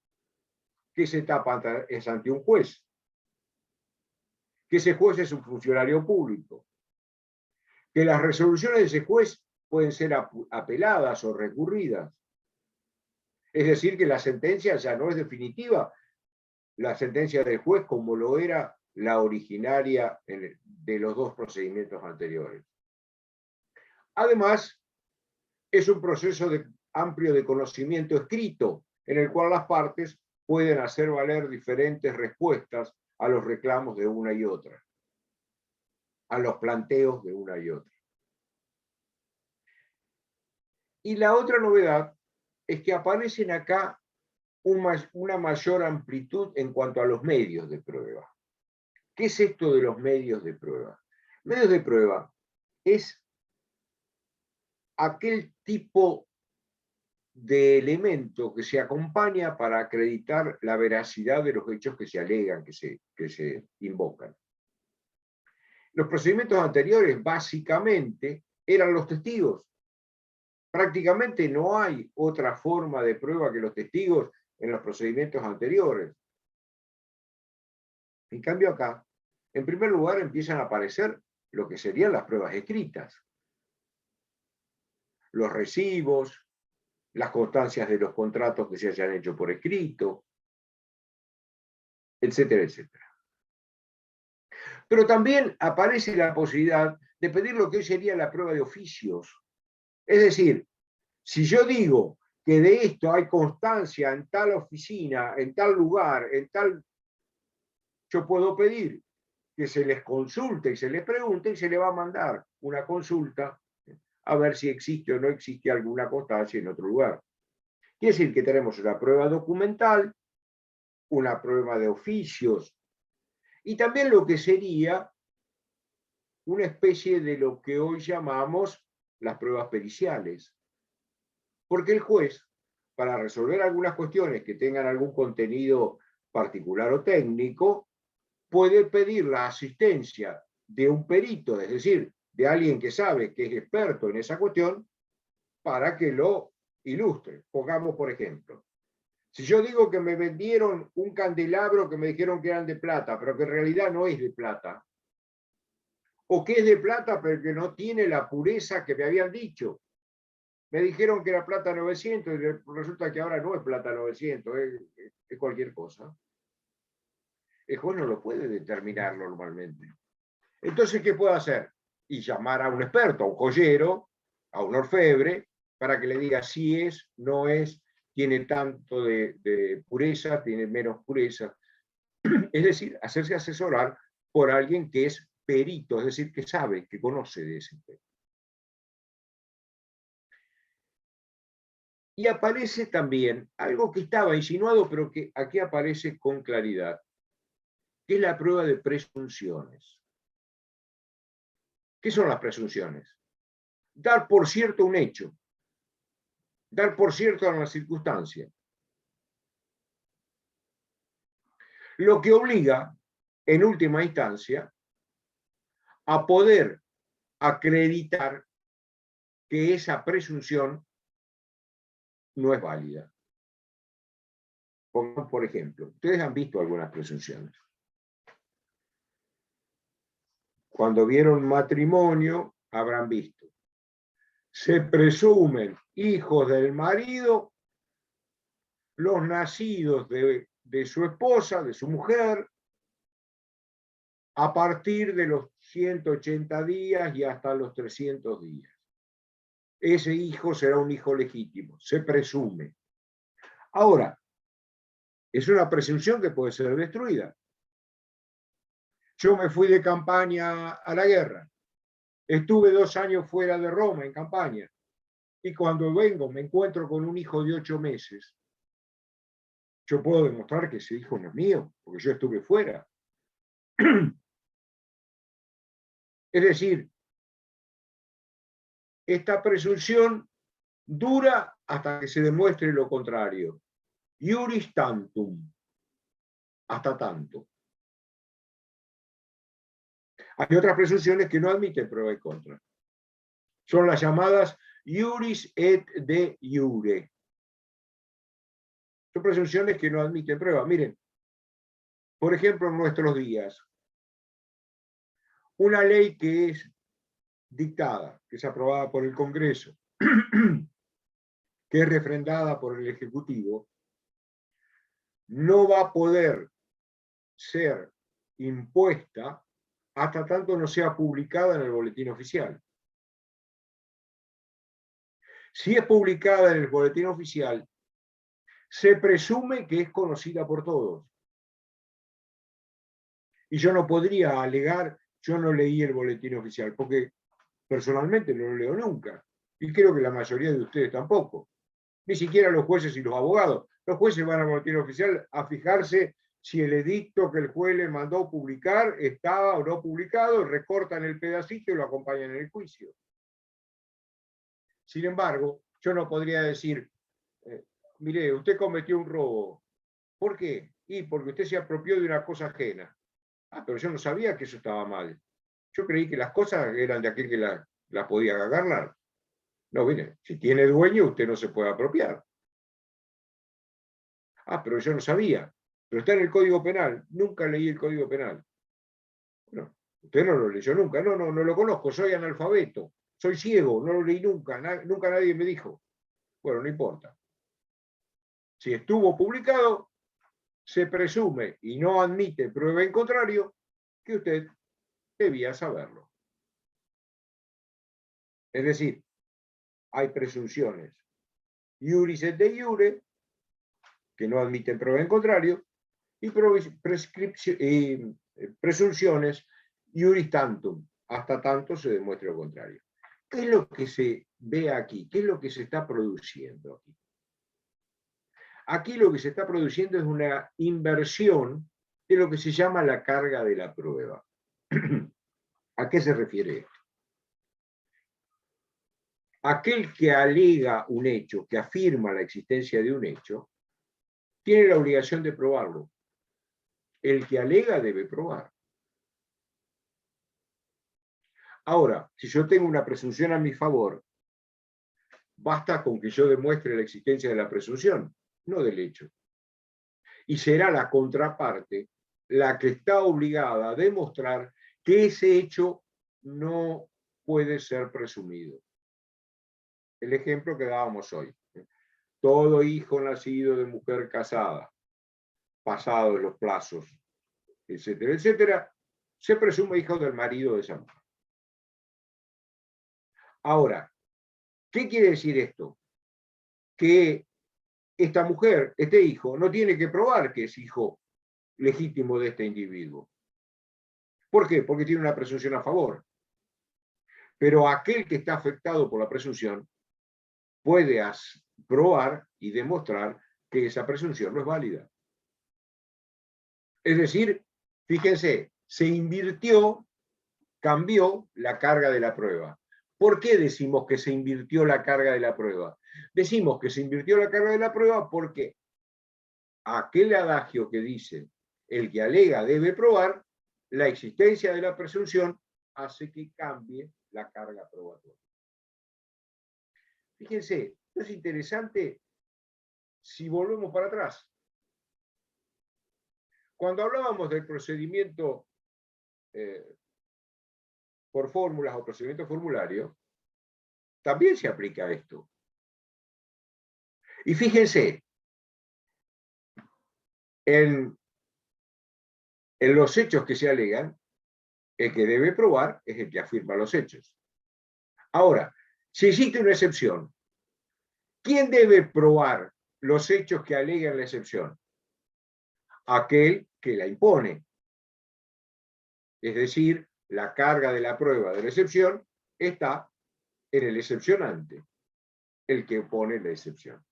que esa etapa es ante un juez, que ese juez es un funcionario público, que las resoluciones de ese juez pueden ser apeladas o recurridas. Es decir, que la sentencia ya no es definitiva, la sentencia del juez como lo era la originaria de los dos procedimientos anteriores. Además, es un proceso amplio de conocimiento escrito, en el cual las partes pueden hacer valer diferentes respuestas a los reclamos de una y otra, a los planteos de una y otra. Y la otra novedad es que aparecen acá una mayor amplitud en cuanto a los medios de prueba. ¿Qué es esto de los medios de prueba? Medios de prueba es aquel tipo de elemento que se acompaña para acreditar la veracidad de los hechos que se alegan, que se invocan. Los procedimientos anteriores básicamente eran los testigos. Prácticamente no hay otra forma de prueba que los testigos en los procedimientos anteriores. En cambio acá, en primer lugar, empiezan a aparecer lo que serían las pruebas escritas. Los recibos, las constancias de los contratos que se hayan hecho por escrito, etcétera, etcétera. Pero también aparece la posibilidad de pedir lo que hoy sería la prueba de oficios. Es decir, si yo digo que de esto hay constancia en tal oficina, en tal lugar, yo puedo pedir que se les consulte y se les pregunte y se le va a mandar una consulta a ver si existe o no existe alguna constancia en otro lugar. Quiere decir que tenemos una prueba documental, una prueba de oficios, y también lo que sería una especie de lo que hoy llamamos las pruebas periciales. Porque el juez, para resolver algunas cuestiones que tengan algún contenido particular o técnico, puede pedir la asistencia de un perito, es decir, de alguien que sabe, que es experto en esa cuestión, para que lo ilustre. Pongamos, por ejemplo, si yo digo que me vendieron un candelabro que me dijeron que eran de plata, pero que en realidad no es de plata, o que es de plata pero que no tiene la pureza que me habían dicho. Me dijeron que era plata 900 y resulta que ahora no es plata 900, es cualquier cosa. El juez no lo puede determinar normalmente. Entonces, ¿qué puede hacer? Y llamar a un experto, a un joyero, a un orfebre, para que le diga si es, no es, tiene tanto de pureza, tiene menos pureza. Es decir, hacerse asesorar por alguien que es perito, es decir, que sabe, que conoce de ese tema. Y aparece también algo que estaba insinuado, pero que aquí aparece con claridad, que es la prueba de presunciones. ¿Qué son las presunciones? Dar por cierto un hecho, dar por cierto una circunstancia. Lo que obliga, en última instancia, a poder acreditar que esa presunción no es válida. Por ejemplo, ustedes han visto algunas presunciones. Cuando vieron matrimonio, habrán visto. Se presumen hijos del marido los nacidos de su esposa, de su mujer, a partir de los 180 días y hasta los 300 días. Ese hijo será un hijo legítimo, se presume. Ahora, es una presunción que puede ser destruida. Yo me fui de campaña a la guerra. Estuve 2 años fuera de Roma en campaña. Y cuando vengo me encuentro con un hijo de 8 meses. Yo puedo demostrar que ese hijo no es mío, porque yo estuve fuera. Es decir, esta presunción dura hasta que se demuestre lo contrario. Iuris tantum. Hasta tanto. Hay otras presunciones que no admiten prueba en contra. Son las llamadas iuris et de iure. Son presunciones que no admiten prueba. Miren, por ejemplo, en nuestros días, una ley que es dictada, que es aprobada por el Congreso, que es refrendada por el Ejecutivo, no va a poder ser impuesta hasta tanto no sea publicada en el boletín oficial. Si es publicada en el boletín oficial, se presume que es conocida por todos. Y yo no podría alegar, yo no leí el boletín oficial, porque personalmente no lo leo nunca. Y creo que la mayoría de ustedes tampoco. Ni siquiera los jueces y los abogados. Los jueces van al boletín oficial a fijarse si el edicto que el juez le mandó publicar estaba o no publicado, recortan el pedacito y lo acompañan en el juicio. Sin embargo, yo no podría decir, mire, usted cometió un robo. ¿Por qué? Y porque usted se apropió de una cosa ajena. Ah, pero yo no sabía que eso estaba mal. Yo creí que las cosas eran de aquel que las podía agarrar. No, mire, si tiene dueño, usted no se puede apropiar. Ah, pero yo no sabía. Pero está en el Código Penal. Nunca leí el Código Penal. Bueno, usted no lo leyó nunca. No lo conozco. Soy analfabeto. Soy ciego. No lo leí nunca. Nunca nadie me dijo. Bueno, no importa. Si estuvo publicado, se presume y no admite prueba en contrario que usted debía saberlo. Es decir, hay presunciones iuris et de iure, que no admiten prueba en contrario, y presunciones iuris tantum, hasta tanto se demuestre lo contrario. ¿Qué es lo que se ve aquí? ¿Qué es lo que se está produciendo aquí? Aquí lo que se está produciendo es una inversión de lo que se llama la carga de la prueba. ¿A qué se refiere esto? Aquel que alega un hecho, que afirma la existencia de un hecho, tiene la obligación de probarlo. El que alega debe probar. Ahora, si yo tengo una presunción a mi favor, basta con que yo demuestre la existencia de la presunción, no del hecho. Y será la contraparte la que está obligada a demostrar que ese hecho no puede ser presumido. El ejemplo que dábamos hoy. Todo hijo nacido de mujer casada, pasados los plazos, etcétera, etcétera, se presume hijo del marido de esa mujer. Ahora, ¿qué quiere decir esto? Que esta mujer, este hijo, no tiene que probar que es hijo legítimo de este individuo. ¿Por qué? Porque tiene una presunción a favor. Pero aquel que está afectado por la presunción puede probar y demostrar que esa presunción no es válida. Es decir, fíjense, se invirtió, cambió la carga de la prueba. ¿Por qué decimos que se invirtió la carga de la prueba? Decimos que se invirtió la carga de la prueba porque aquel adagio que dice el que alega debe probar, la existencia de la presunción hace que cambie la carga probatoria. Fíjense, esto es interesante si volvemos para atrás. Cuando hablábamos del procedimiento por fórmulas o procedimiento formulario, también se aplica esto. Y fíjense, en los hechos que se alegan, el que debe probar es el que afirma los hechos. Ahora, si existe una excepción, ¿quién debe probar los hechos que alegan la excepción? Aquel que la impone. Es decir, la carga de la prueba de la excepción está en el excepcionante, el que pone la excepción.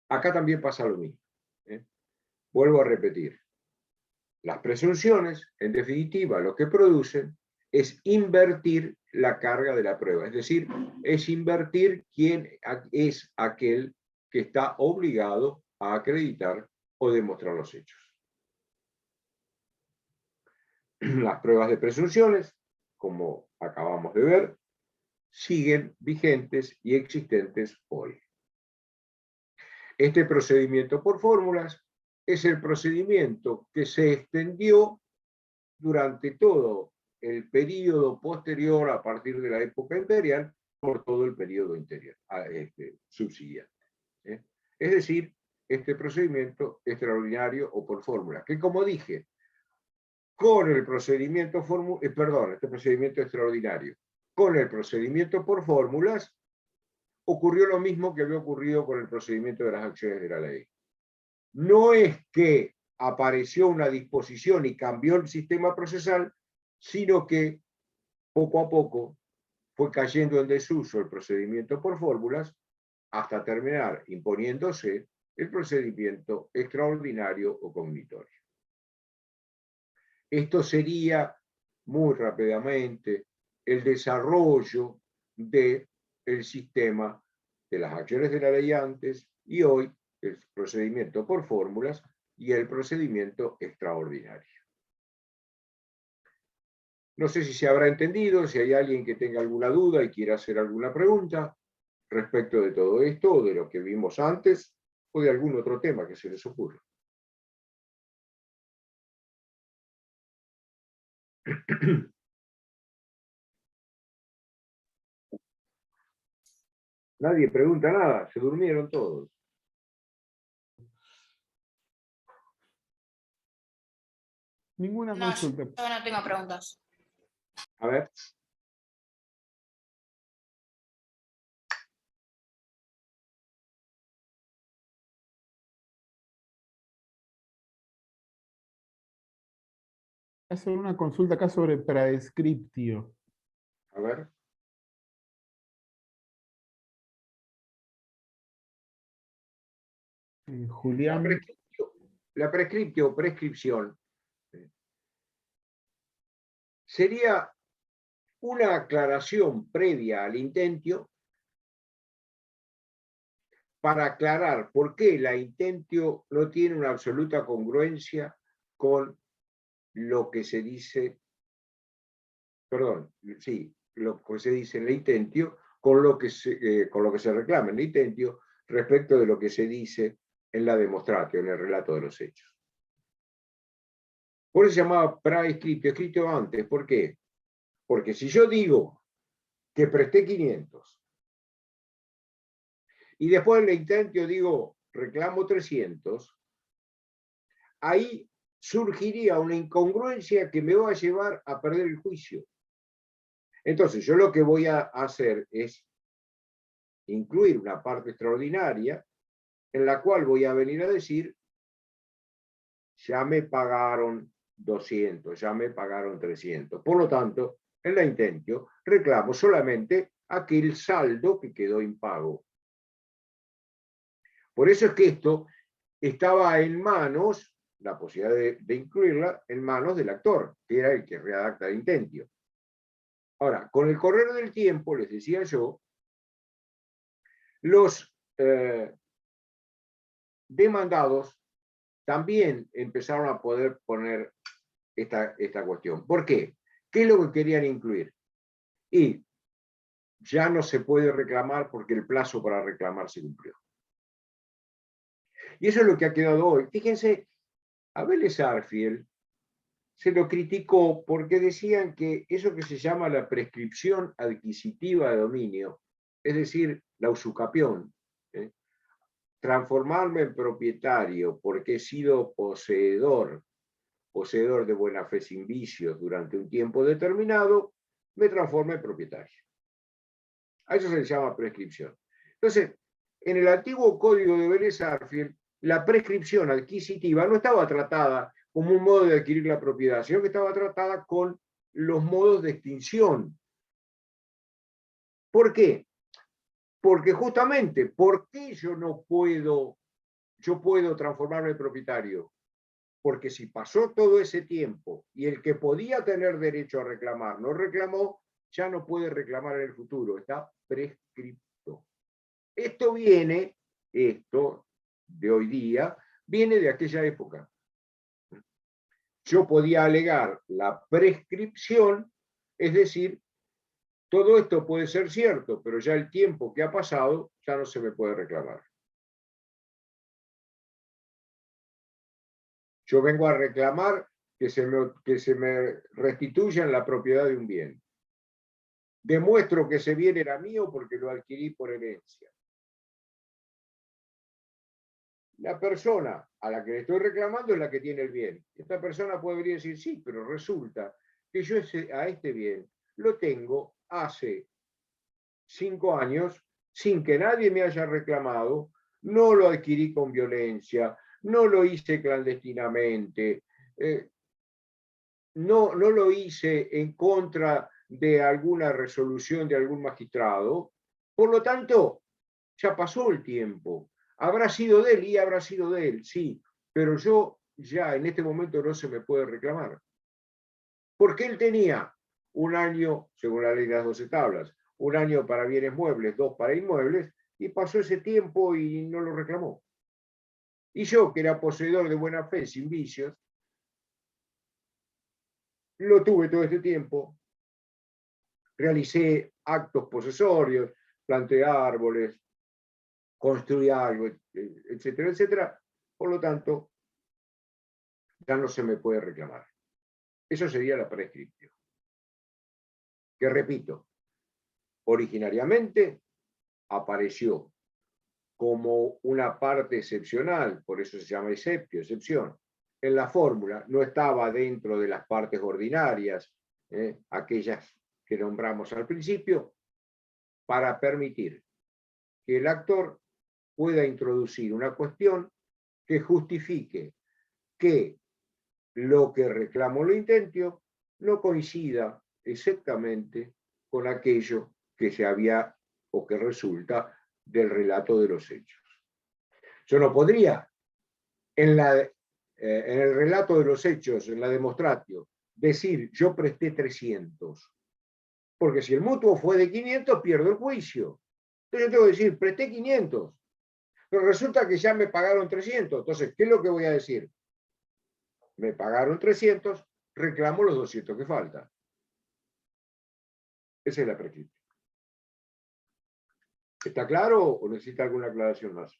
Acá también pasa lo mismo. Vuelvo a repetir. Las presunciones, en definitiva, lo que producen es invertir la carga de la prueba. Es decir, es invertir quién es aquel que está obligado a acreditar o demostrar los hechos. Las pruebas de presunciones, como acabamos de ver, siguen vigentes y existentes hoy. Este procedimiento por fórmulas es el procedimiento que se extendió durante todo el periodo posterior a partir de la época imperial por todo el periodo interior, subsiguiente. Es decir, este procedimiento extraordinario o por fórmula, que como dije, con el procedimiento este procedimiento extraordinario, con el procedimiento por fórmulas, ocurrió lo mismo que había ocurrido con el procedimiento de las acciones de la ley. No es que apareció una disposición y cambió el sistema procesal, sino que poco a poco fue cayendo en desuso el procedimiento por fórmulas hasta terminar imponiéndose el procedimiento extraordinario o cognitorio. Esto sería muy rápidamente el desarrollo del sistema de las acciones de la ley antes y hoy el procedimiento por fórmulas y el procedimiento extraordinario. No sé si se habrá entendido, si hay alguien que tenga alguna duda y quiera hacer alguna pregunta respecto de todo esto o de lo que vimos antes o de algún otro tema que se les ocurra. Nadie pregunta nada, se durmieron todos. Ninguna No, consulta. yo no tengo preguntas. A ver. Hacer una consulta acá sobre praescriptio. A ver. Julián. La prescriptio o prescripción sería una aclaración previa al intentio para aclarar por qué la intentio no tiene una absoluta congruencia con lo que se dice, perdón, sí, lo que se dice en el intentio con lo que se reclama en el intentio respecto de lo que se dice en la demonstratio, en el relato de los hechos. Por eso se llamaba praescriptio, escrito antes. ¿Por qué? Porque si yo digo que presté 500 y después en el intentio digo reclamo 300, ahí surgiría una incongruencia que me va a llevar a perder el juicio. Entonces yo lo que voy a hacer es incluir una parte extraordinaria en la cual voy a venir a decir ya me pagaron 200, ya me pagaron 300. Por lo tanto, en la intentio reclamo solamente aquel saldo que quedó impago. Por eso es que esto estaba en manos, la posibilidad de incluirla, en manos del actor, que era el que redacta el intentio. Ahora, con el correr del tiempo, les decía yo, los demandados también empezaron a poder poner esta cuestión. ¿Por qué? ¿Qué es lo que querían incluir? Y ya no se puede reclamar porque el plazo para reclamar se cumplió. Y eso es lo que ha quedado hoy. Fíjense, a Vélez Sarsfield se lo criticó porque decían que eso que se llama la prescripción adquisitiva de dominio, es decir, la usucapión, transformarme en propietario porque he sido poseedor de buena fe sin vicios durante un tiempo determinado, me transforma en propietario. A eso se le llama prescripción. Entonces, en el antiguo código de Vélez Sarsfield, la prescripción adquisitiva no estaba tratada como un modo de adquirir la propiedad, sino que estaba tratada con los modos de extinción. ¿Por qué? Porque justamente, ¿por qué yo puedo transformarme en propietario? Porque si pasó todo ese tiempo y el que podía tener derecho a reclamar no reclamó, ya no puede reclamar en el futuro, está prescripto. Esto de hoy día, viene de aquella época. Yo podía alegar la prescripción, es decir, todo esto puede ser cierto, pero ya el tiempo que ha pasado ya no se me puede reclamar. Yo vengo a reclamar que se me restituyan la propiedad de un bien. Demuestro que ese bien era mío porque lo adquirí por herencia. La persona a la que le estoy reclamando es la que tiene el bien. Esta persona puede venir y decir, sí, pero resulta que yo a este bien lo tengo hace 5 años sin que nadie me haya reclamado, no lo adquirí con violencia, no lo hice clandestinamente, no lo hice en contra de alguna resolución de algún magistrado. Por lo tanto, ya pasó el tiempo. Habrá sido de él y habrá sido de él, sí, pero yo ya en este momento no se me puede reclamar. Porque él tenía un año, según la ley de las 12 tablas, un año para bienes muebles, 2 para inmuebles, y pasó ese tiempo y no lo reclamó. Y yo, que era poseedor de buena fe, sin vicios, lo tuve todo este tiempo, realicé actos posesorios, planté árboles, construí algo, etcétera, etcétera. Por lo tanto, ya no se me puede reclamar. Eso sería la prescripción. Que repito, originariamente apareció como una parte excepcional, por eso se llama excepción. En la fórmula no estaba dentro de las partes ordinarias, aquellas que nombramos al principio, para permitir que el actor pueda introducir una cuestión que justifique que lo que reclamo lo intentio no coincida exactamente con aquello que se había o que resulta del relato de los hechos. Yo no podría, en el relato de los hechos, en la demonstratio, decir yo presté 300, porque si el mutuo fue de 500, pierdo el juicio. Entonces yo tengo que decir, presté 500, pero resulta que ya me pagaron 300. Entonces, ¿qué es lo que voy a decir? Me pagaron 300, reclamo los 200 que faltan. Esa es la prescripción. ¿Está claro o necesita alguna aclaración más?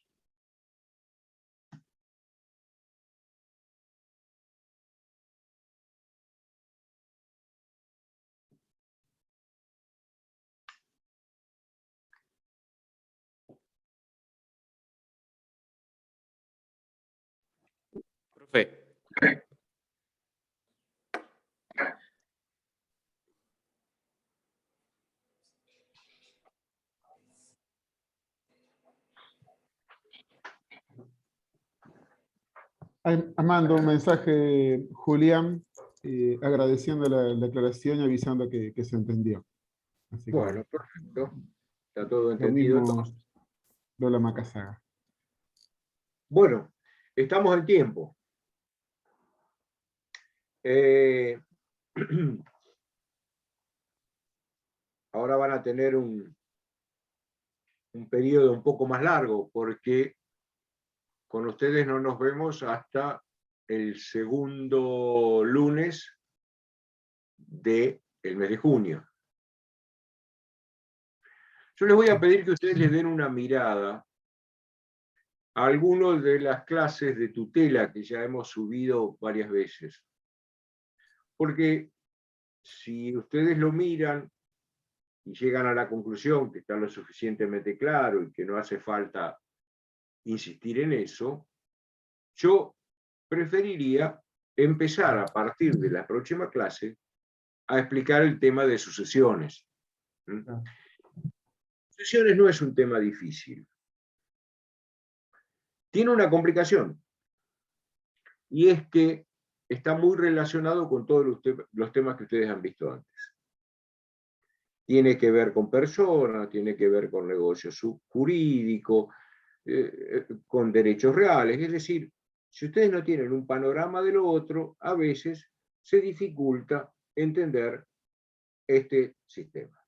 Profe, Mando un mensaje, Julián, agradeciendo la aclaración y avisando que se entendió. Así Bueno, que perfecto. Está todo lo entendido. mismo Lola Macasaga. Bueno, estamos en tiempo. Ahora van a tener un periodo un poco más largo, porque con ustedes no nos vemos hasta el segundo lunes del mes de junio. Yo les voy a pedir que ustedes les den una mirada a algunas de las clases de tutela que ya hemos subido varias veces. Porque si ustedes lo miran y llegan a la conclusión que está lo suficientemente claro y que no hace falta insistir en eso, yo preferiría empezar a partir de la próxima clase a explicar el tema de sucesiones. Sucesiones no es un tema difícil. Tiene una complicación, y es que está muy relacionado con todos los temas que ustedes han visto antes. Tiene que ver con personas, tiene que ver con negocios jurídicos, con derechos reales. Es decir, si ustedes no tienen un panorama de lo otro, a veces se dificulta entender este sistema.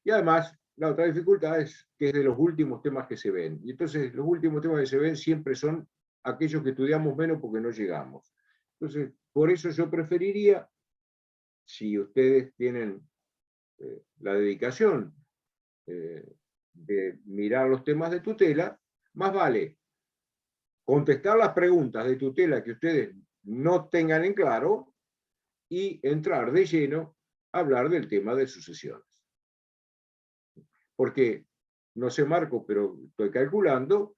Y además, la otra dificultad es que es de los últimos temas que se ven. Y entonces, los últimos temas que se ven siempre son aquellos que estudiamos menos porque no llegamos. Entonces, por eso yo preferiría, si ustedes tienen la dedicación de mirar los temas de tutela, más vale contestar las preguntas de tutela que ustedes no tengan en claro y entrar de lleno a hablar del tema de sucesiones. Porque, no sé Marco, pero estoy calculando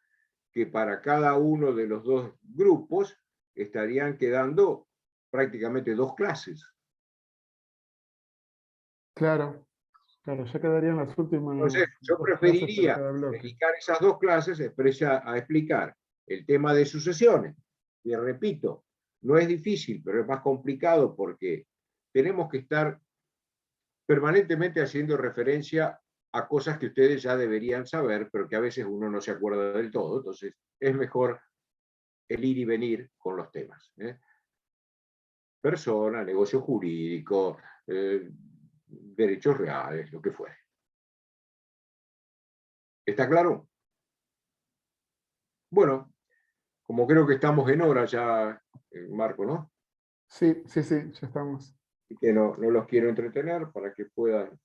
que para cada uno de los dos grupos estarían quedando prácticamente 2 clases. Claro, claro, ya quedarían las últimas Entonces, yo 2 clases para preferiría cada bloque. dedicar esas 2 clases a explicar el tema de sucesiones. Y repito, no es difícil, pero es más complicado porque tenemos que estar permanentemente haciendo referencia a cosas que ustedes ya deberían saber, pero que a veces uno no se acuerda del todo. Entonces, es mejor el ir y venir con los temas. Persona, negocio jurídico, derechos reales, lo que fuere. ¿Está claro? Bueno, como creo que estamos en hora ya, Marco, ¿no? Sí, sí, sí, ya estamos. Y que no los quiero entretener para que puedan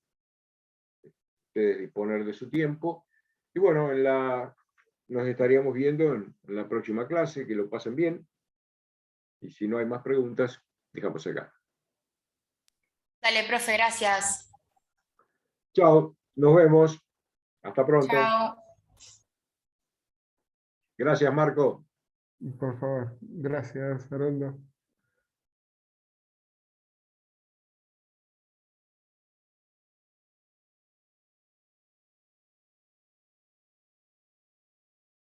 ustedes disponer de su tiempo. Y bueno, nos estaríamos viendo en la próxima clase, que lo pasen bien. Y si no hay más preguntas, dejamos acá. Dale, profe, gracias. Chao, nos vemos. Hasta pronto. Chao. Gracias, Marco. Por favor, gracias, Haroldo.